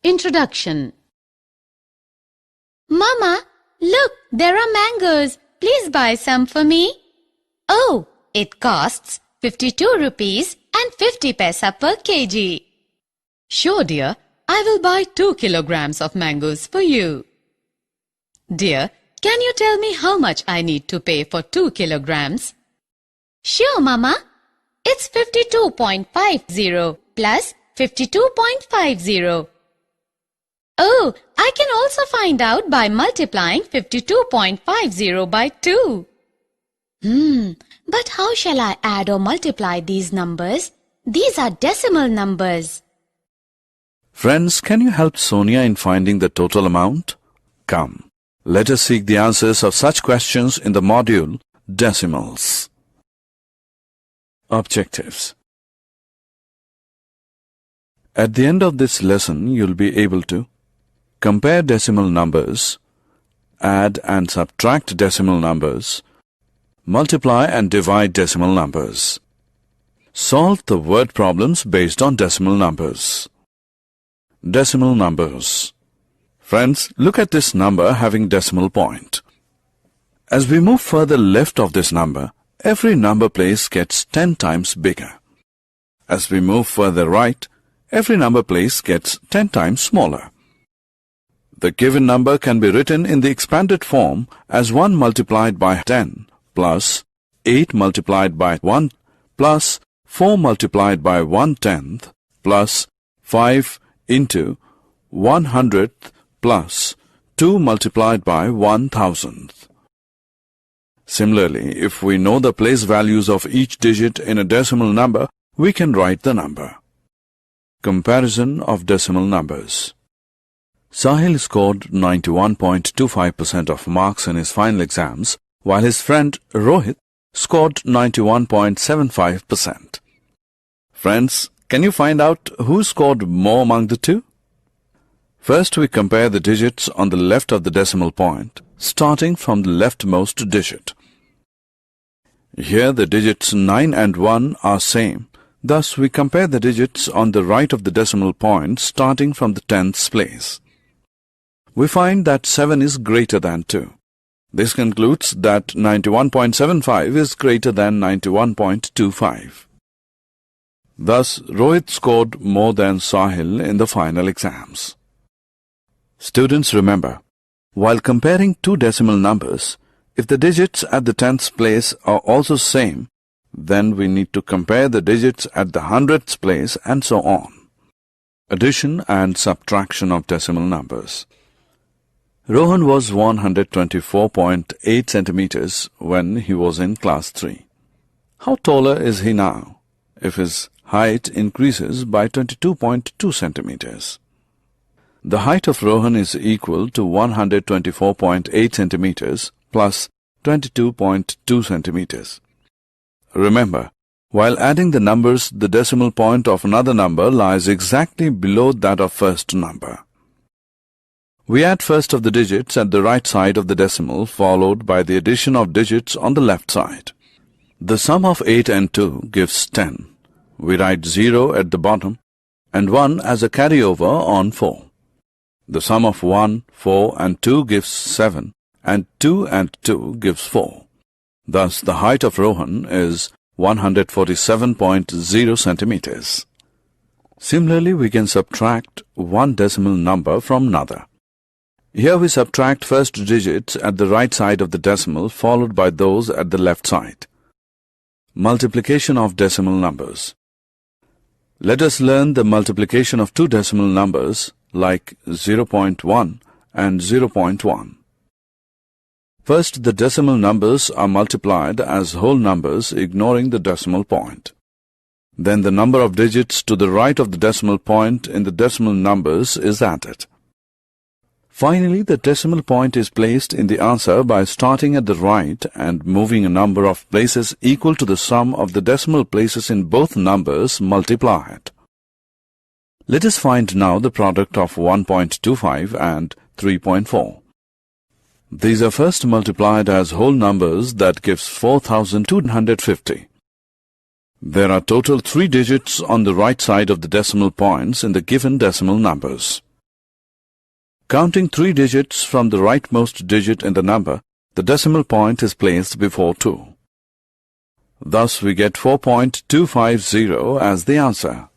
Introduction. Mama, look, there are mangoes. Please buy some for me. Oh, it costs 52 rupees and 50 paisa per kg. Sure, dear. I will buy 2 kilograms of mangoes for you. Dear, can you tell me how much I need to pay for 2 kilograms? Sure, Mama. It's 52.50 plus 52.50. Oh, I can also find out by multiplying 52.50 by 2. But how shall I add or multiply these numbers? These are decimal numbers. Friends, can you help Sonia in finding the total amount? Come, let us seek the answers of such questions in the module Decimals. Objectives. At the end of this lesson, you'll be able to compare decimal numbers, add and subtract decimal numbers, multiply and divide decimal numbers, solve the word problems based on decimal numbers. Decimal numbers. Friends, look at this number having decimal point. As we move further left of this number, every number place gets 10 times bigger. As we move further right, every number place gets 10 times smaller. The given number can be written in the expanded form as 1 multiplied by 10 plus 8 multiplied by 1 plus 4 multiplied by 1/10 plus 5 into 100th plus 2 multiplied by 1,000th. Similarly, if we know the place values of each digit in a decimal number, we can write the number. Comparison of decimal numbers. Sahil scored 91.25% of marks in his final exams, while his friend Rohit scored 91.75%. Friends, can you find out who scored more among the two? First, we compare the digits on the left of the decimal point, starting from the leftmost digit. Here the digits 9 and 1 are same. Thus, we compare the digits on the right of the decimal point, starting from the 10th place. We find that 7 is greater than 2. This concludes that 91.75 is greater than 91.25. Thus, Rohit scored more than Sahil in the final exams. Students, remember, while comparing two decimal numbers, if the digits at the 10th place are also same, then we need to compare the digits at the 100th place and so on. Addition and subtraction of decimal numbers. Rohan was 124.8 centimeters when he was in class 3. How taller is he now if his height increases by 22.2 centimeters? The height of Rohan is equal to 124.8 centimeters plus 22.2 centimeters. Remember, while adding the numbers, the decimal point of another number lies exactly below that of first number. We add first of the digits at the right side of the decimal, followed by the addition of digits on the left side. The sum of 8 and 2 gives 10. We write 0 at the bottom and 1 as a carryover on 4. The sum of 1, 4 and 2 gives 7, and 2 and 2 gives 4. Thus, the height of Rohan is 147.0 centimeters. Similarly, we can subtract one decimal number from another. Here we subtract first digits at the right side of the decimal, followed by those at the left side. Multiplication of decimal numbers. Let us learn the multiplication of two decimal numbers like 0.1 and 0.1. First, the decimal numbers are multiplied as whole numbers, ignoring the decimal point. Then the number of digits to the right of the decimal point in the decimal numbers is added. Finally, the decimal point is placed in the answer by starting at the right and moving a number of places equal to the sum of the decimal places in both numbers multiplied. Let us find now the product of 1.25 and 3.4. These are first multiplied as whole numbers, that gives 4,250. There are total 3 digits on the right side of the decimal points in the given decimal numbers. Counting 3 digits from the rightmost digit in the number, the decimal point is placed before 2. Thus, we get 4.250 as the answer.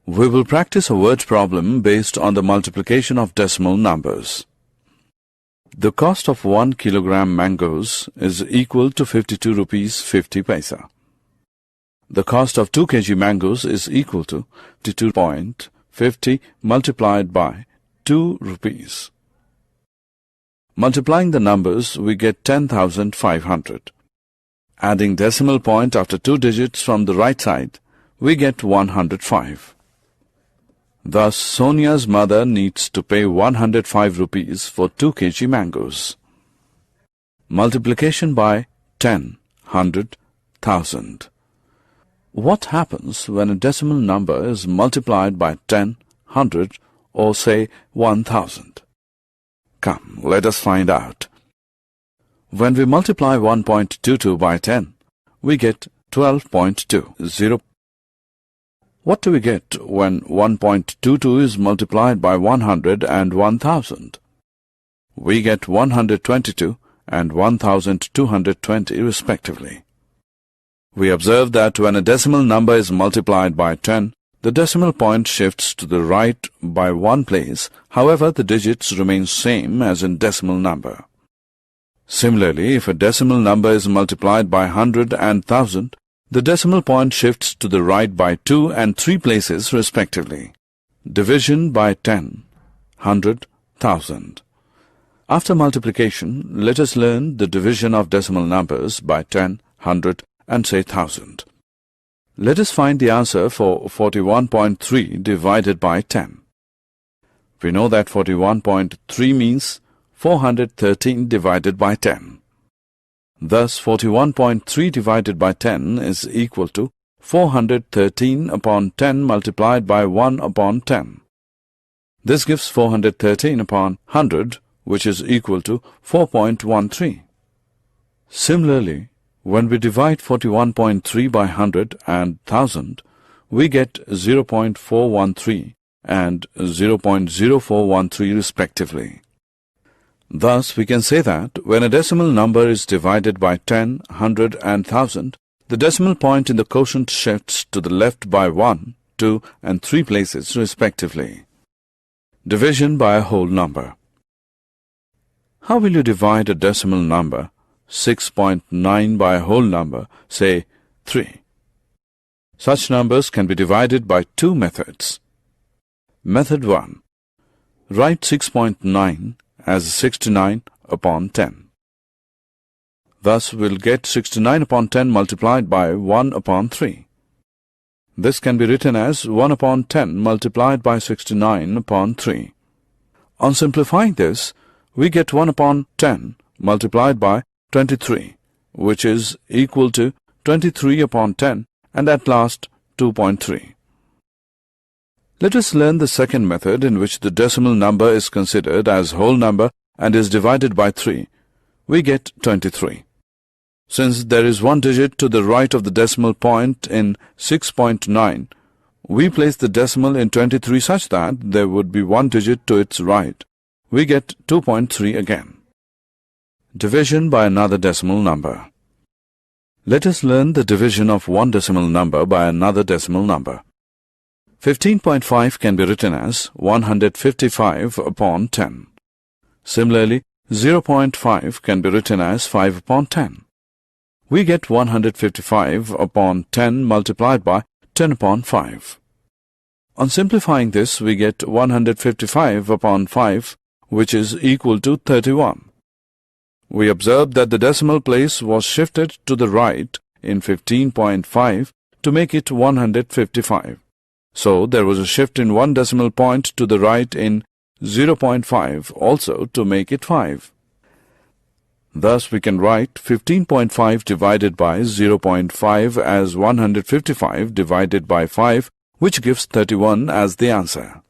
We will practice a word problem based on the multiplication of decimal numbers. The cost of 1 kilogram mangoes is equal to 52 rupees 50 paisa. The cost of 2 kg mangoes is equal to 52.50 multiplied by 2 rupees. Multiplying the numbers, we get 10,500. Adding decimal point after 2 digits from the right side, we get 105. Thus, Sonia's mother needs to pay 105 rupees for 2 kg mangoes. Multiplication by 10, 100, 1000. What happens when a decimal number is multiplied by 10, 100 or say 1000? Come, let us find out. When we multiply 1.22 by 10, we get 12.20. What do we get when 1.22 is multiplied by 100 and 1000? We get 122 and 1220 respectively. We observe that when a decimal number is multiplied by 10, the decimal point shifts to the right by 1 place, however the digits remain same as in decimal number. Similarly, if a decimal number is multiplied by 100 and 1000, the decimal point shifts to the right by 2 and 3 places respectively. Division by 10, 100, 1000. After multiplication, let us learn the division of decimal numbers by 10, 100 and say 1000. Let us find the answer for 41.3 divided by 10. We know that 41.3 means 413 divided by 10. Thus, 41.3 divided by 10 is equal to 413 upon 10 multiplied by 1 upon 10. This gives 413 upon 100, which is equal to 4.13. Similarly, when we divide 41.3 by 100 and 1000, we get 0.413 and 0.0413 respectively. Thus, we can say that when a decimal number is divided by 10, 100 and 1000, the decimal point in the quotient shifts to the left by 1, 2 and 3 places respectively. Division by a whole number. How will you divide a decimal number 6.9 by a whole number, say 3? Such numbers can be divided by 2 methods. Method 1. Write 6.9 as 69 upon 10. Thus, we'll get 69 upon 10 multiplied by 1 upon 3. This can be written as 1 upon 10 multiplied by 69 upon 3. On simplifying this, we get 1 upon 10 multiplied by 23, which is equal to 23 upon 10 and at last 2.3. Let us learn the second method in which the decimal number is considered as whole number and is divided by 3. We get 23. Since there is 1 digit to the right of the decimal point in 6.9, we place the decimal in 23 such that there would be 1 digit to its right. We get 2.3 again. Division by another decimal number. Let us learn the division of one decimal number by another decimal number. 15.5 can be written as 155 upon 10. Similarly, 0.5 can be written as 5 upon 10. We get 155 upon 10 multiplied by 10 upon 5. On simplifying this, we get 155 upon 5, which is equal to 31. We observe that the decimal place was shifted to the right in 15.5 to make it 155. So, there was a shift in 1 decimal point to the right in 0.5 also to make it 5. Thus, we can write 15.5 divided by 0.5 as 155 divided by 5, which gives 31 as the answer.